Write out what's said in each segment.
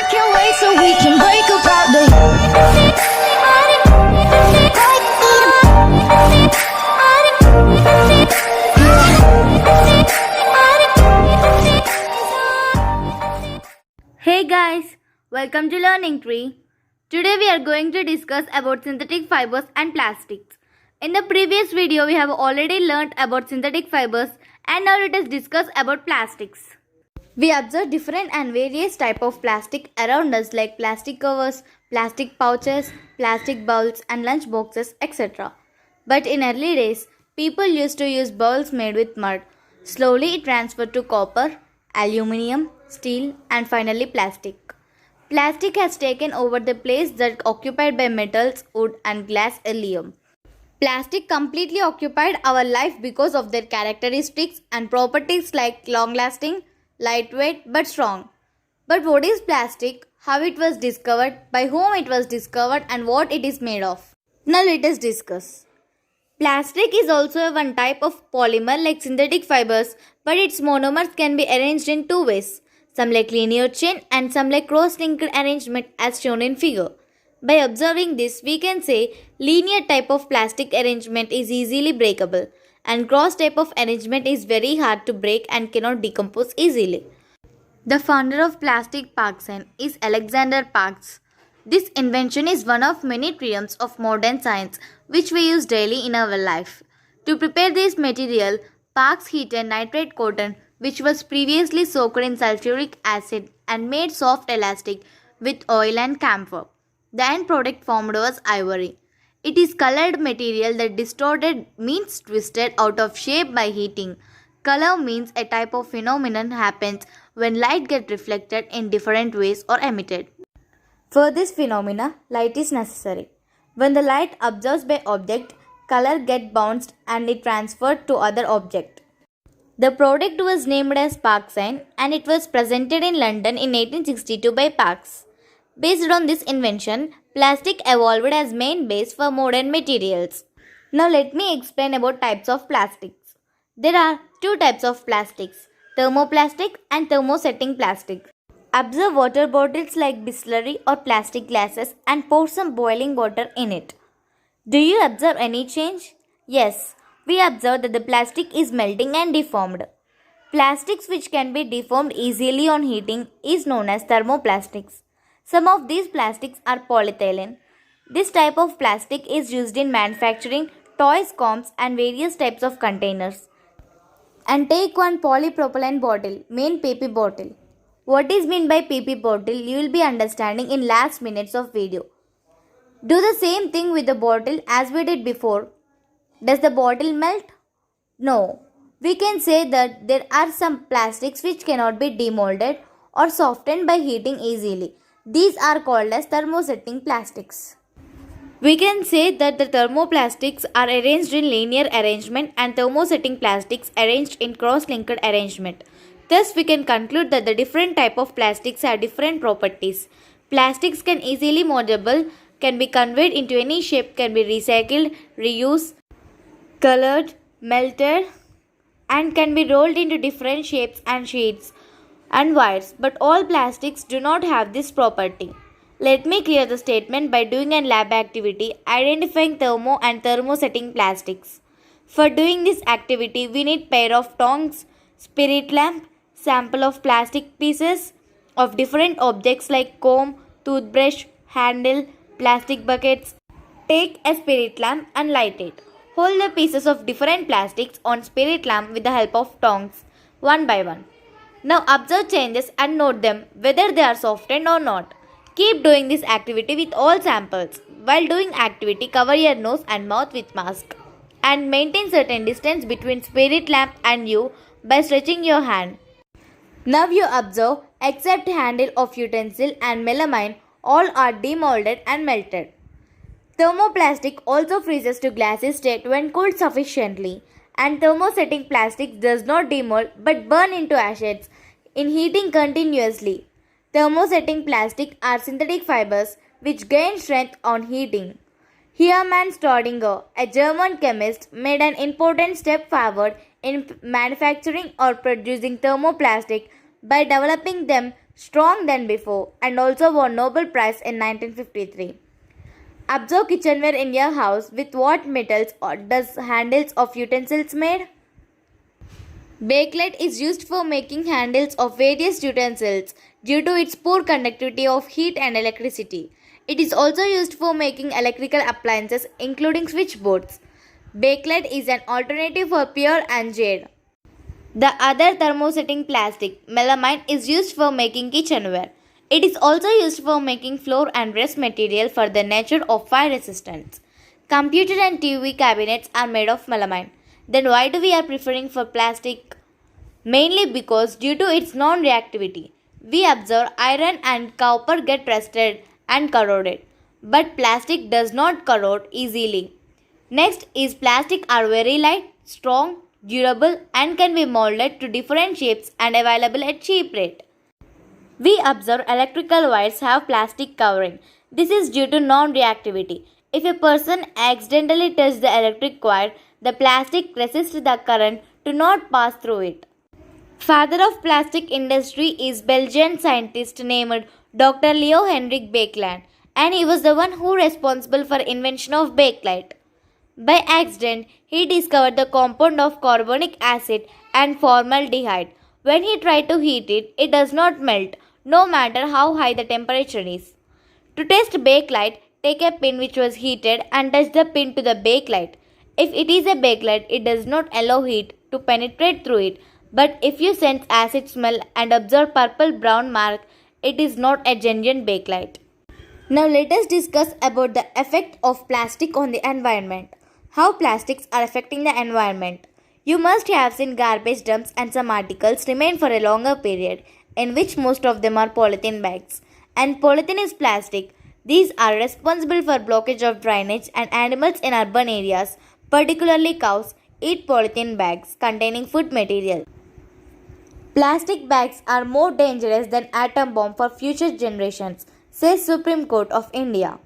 can't wait so we can break apart the Hey guys, welcome to Learning Tree. Today we are going to discuss about synthetic fibers and plastics. In the previous video we have already learnt about synthetic fibers and now let us discuss about plastics. We observe different and various type of plastic around us like plastic covers, plastic pouches, plastic bowls and lunch boxes, etc. But in early days, people used to use bowls made with mud. Slowly it transferred to copper, aluminium, steel and finally plastic. Plastic has taken over the place that occupied by metals, wood and glass earlier. Plastic completely occupied our life because of their characteristics and properties like long-lasting, lightweight but strong. But what is plastic, how it was discovered, by whom it was discovered and what it is made of? Now let us discuss. Plastic is also one type of polymer like synthetic fibers, but its monomers can be arranged in two ways. Some like linear chain and some like cross-linked arrangement as shown in figure. By observing this, we can say linear type of plastic arrangement is easily breakable and cross type of arrangement is very hard to break and cannot decompose easily. The founder of plastic Parkson is Alexander Parks. This invention is one of many triumphs of modern science which we use daily in our life. To prepare this material, Parks heated nitrate cotton which was previously soaked in sulfuric acid and made soft elastic with oil and camphor. The end product formed was ivory. It is colored material that distorted means twisted out of shape by heating. Color means a type of phenomenon happens when light gets reflected in different ways or emitted. For this phenomena, light is necessary. When the light absorbs by object, color gets bounced and it transferred to other object. The product was named as Parkson and it was presented in London in 1862 by Parks. Based on this invention, plastic evolved as main base for modern materials. Now let me explain about types of plastics. There are two types of plastics, thermoplastic and thermosetting plastic. Observe water bottles like Bisleri or plastic glasses and pour some boiling water in it. Do you observe any change? Yes, we observe that the plastic is melting and deformed. Plastics which can be deformed easily on heating is known as thermoplastics. Some of these plastics are polyethylene. This type of plastic is used in manufacturing toys, combs and various types of containers. And take one polypropylene bottle, main PP bottle. What is meant by PP bottle you will be understanding in last minutes of video. Do the same thing with the bottle as we did before. Does the bottle melt? No. We can say that there are some plastics which cannot be demolded or softened by heating easily. These are called as thermosetting plastics. We can say that the thermoplastics are arranged in linear arrangement and thermosetting plastics arranged in cross-linked arrangement. Thus, we can conclude that the different type of plastics have different properties. Plastics can easily moldable, can be conveyed into any shape, can be recycled, reused, colored, melted, and can be rolled into different shapes and sheets and wires. But all plastics do not have this property. Let me clear the statement by doing a lab activity identifying thermo and thermosetting plastics. For doing this activity, we need pair of tongs, spirit lamp, sample of plastic pieces of different objects like comb, toothbrush, handle, plastic buckets. Take a spirit lamp and light it. Hold the pieces of different plastics on spirit lamp with the help of tongs, one by one. Now observe changes and note them whether they are softened or not. Keep doing this activity with all samples. While doing activity, cover your nose and mouth with mask. And maintain certain distance between spirit lamp and you by stretching your hand. Now you observe, except handle of utensil and melamine, all are demolded and melted. Thermoplastic also freezes to glassy state when cooled sufficiently, and thermosetting plastic does not demold but burn into ashes in heating continuously. Thermosetting plastic are synthetic fibers which gain strength on heating. Hermann Staudinger, a German chemist, made an important step forward in manufacturing or producing thermoplastic by developing them strong than before, and also won Nobel Prize in 1953. Observe kitchenware in your house. With what metals or does handles of utensils made? Bakelite is used for making handles of various utensils due to its poor conductivity of heat and electricity. It is also used for making electrical appliances including switchboards. Bakelite is an alternative for pure and jade. The other thermosetting plastic, melamine, is used for making kitchenware. It is also used for making floor and rest material for the nature of fire resistance. Computer and TV cabinets are made of melamine. Then why do we are preferring for plastic? Mainly because due to its non-reactivity. We observe iron and copper get rusted and corroded, but plastic does not corrode easily. Next is plastic are very light, strong, durable and can be molded to different shapes and available at cheap rate. We observe electrical wires have plastic covering. This is due to non-reactivity. If a person accidentally touches the electric wire, the plastic resists the current to not pass through it. Father of plastic industry is Belgian scientist named Dr. Leo Henrik Baekeland, and he was the one who responsible for invention of bakelite. By accident, he discovered the compound of carbonic acid and formaldehyde. When he tried to heat it, it does not melt, no matter how high the temperature is. To test bakelite, take a pin which was heated and touch the pin to the bakelite. If it is a bakelite, it does not allow heat to penetrate through it. But if you sense acid smell and observe purple-brown mark, it is not a genuine bakelite. Now let us discuss about the effect of plastic on the environment. How plastics are affecting the environment. You must have seen garbage dumps and some articles remain for a longer period, in which most of them are polythene bags. And polythene is plastic. These are responsible for blockage of drainage, and animals in urban areas, particularly cows, eat polythene bags containing food material. Plastic bags are more dangerous than atom bomb for future generations, says Supreme Court of India.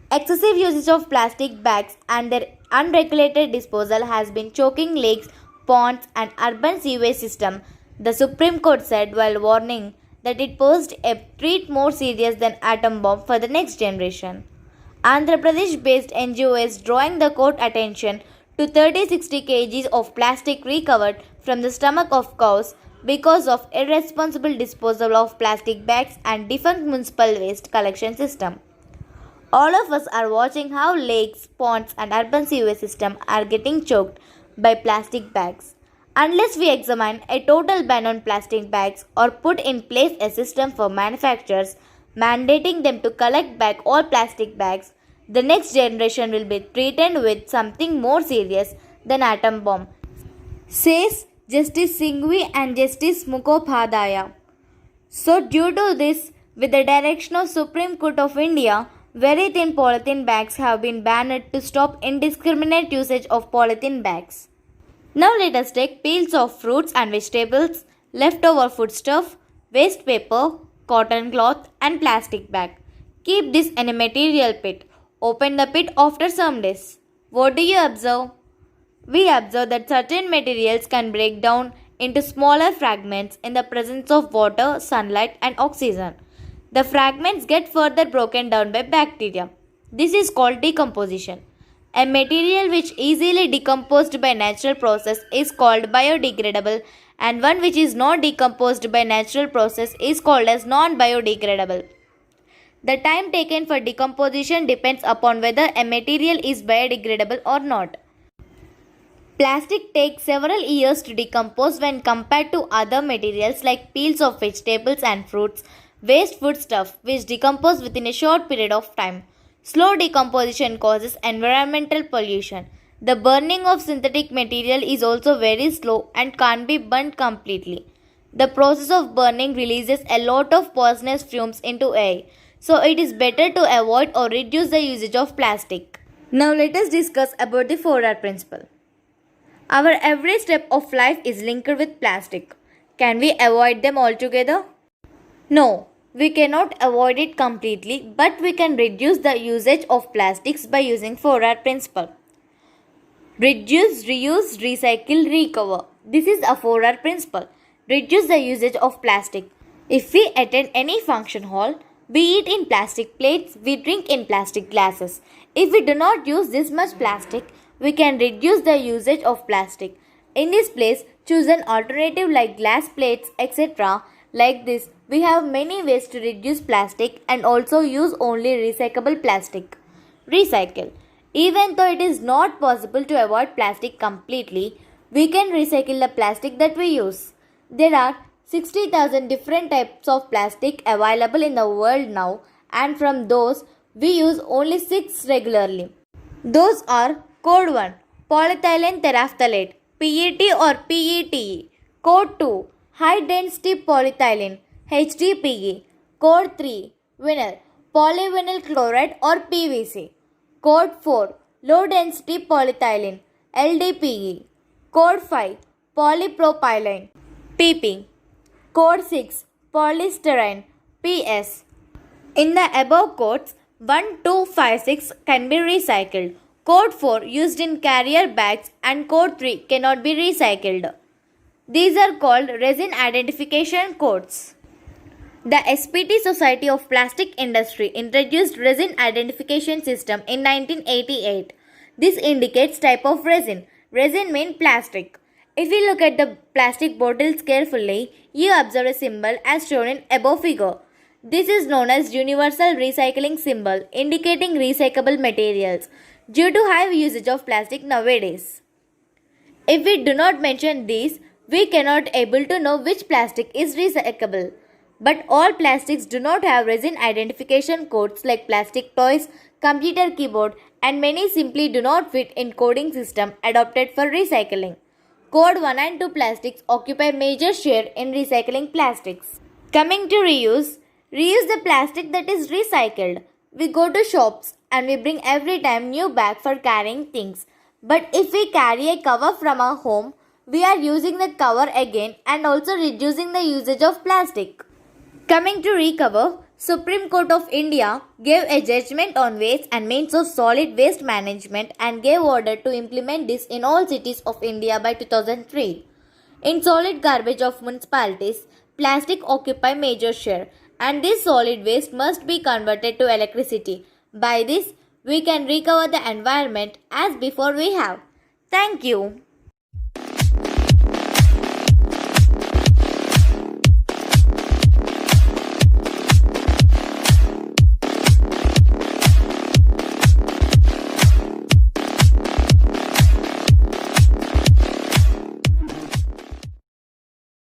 Excessive usage of plastic bags and their unregulated disposal has been choking lakes, ponds and urban sewage system, the Supreme Court said while warning that it posed a threat more serious than atom bomb for the next generation. Andhra Pradesh-based NGO is drawing the court attention to 30-60 kg of plastic recovered from the stomach of cows because of irresponsible disposal of plastic bags and defunct municipal waste collection system. All of us are watching how lakes, ponds and urban sewage system are getting choked by plastic bags. Unless we examine a total ban on plastic bags or put in place a system for manufacturers mandating them to collect back all plastic bags, the next generation will be threatened with something more serious than atom bomb, says Justice Singhvi and Justice Mukhopadhyay. So due to this, with the direction of Supreme Court of India, very thin polythene bags have been banned to stop indiscriminate usage of polythene bags. Now let us take peels of fruits and vegetables, leftover foodstuff, waste paper, cotton cloth and plastic bag. Keep this in a material pit. Open the pit after some days. What do you observe? We observe that certain materials can break down into smaller fragments in the presence of water, sunlight and oxygen. The fragments get further broken down by bacteria. This is called decomposition. A material which easily decomposed by natural process is called biodegradable, and one which is not decomposed by natural process is called as non-biodegradable. The time taken for decomposition depends upon whether a material is biodegradable or not. Plastic takes several years to decompose when compared to other materials like peels of vegetables and fruits, waste foodstuff, which decompose within a short period of time. Slow decomposition causes environmental pollution. The burning of synthetic material is also very slow and can't be burnt completely. The process of burning releases a lot of poisonous fumes into air, so it is better to avoid or reduce the usage of plastic. Now let us discuss about the 4R principle. Our every step of life is linked with plastic. Can we avoid them altogether? No. We cannot avoid it completely, but we can reduce the usage of plastics by using 4R principle. Reduce, reuse, recycle, recover. This is a 4R principle. Reduce the usage of plastic. If we attend any function hall, we eat in plastic plates, we drink in plastic glasses. If we do not use this much plastic, we can reduce the usage of plastic. In this place, choose an alternative like glass plates, etc. Like this, we have many ways to reduce plastic and also use only recyclable plastic. Recycle. Even though it is not possible to avoid plastic completely, we can recycle the plastic that we use. There are 60,000 different types of plastic available in the world now, and from those, we use only 6 regularly. Those are Code 1 Polyethylene terephthalate PET or PETE. Code 2 High Density Polyethylene HDPE. Code 3 Vinyl Polyvinyl Chloride or PVC. Code 4 Low Density Polyethylene LDPE. Code 5 Polypropylene PP. Code 6 Polystyrene PS. In the above codes, 1, 2, 5, 6 can be recycled. Code 4 used in carrier bags and code 3 cannot be recycled. These are called resin identification codes. The SPT Society of Plastic Industry introduced resin identification system in 1988. This indicates type of resin. Resin means plastic. If we look at the plastic bottles carefully, you observe a symbol as shown in above figure. This is known as universal recycling symbol, indicating recyclable materials due to high usage of plastic nowadays. If we do not mention these, we cannot able to know which plastic is recyclable. But all plastics do not have resin identification codes like plastic toys, computer keyboard, and many simply do not fit in coding system adopted for recycling. Code 1 and 2 plastics occupy major share in recycling plastics. Coming to reuse, reuse the plastic that is recycled. We go to shops and we bring every time new bag for carrying things. But if we carry a cover from our home, we are using that cover again and also reducing the usage of plastic. Coming to recover, Supreme Court of India gave a judgment on waste and means of solid waste management and gave order to implement this in all cities of India by 2003. In solid garbage of municipalities, plastic occupy major share and this solid waste must be converted to electricity. By this, we can recover the environment as before we have. Thank you.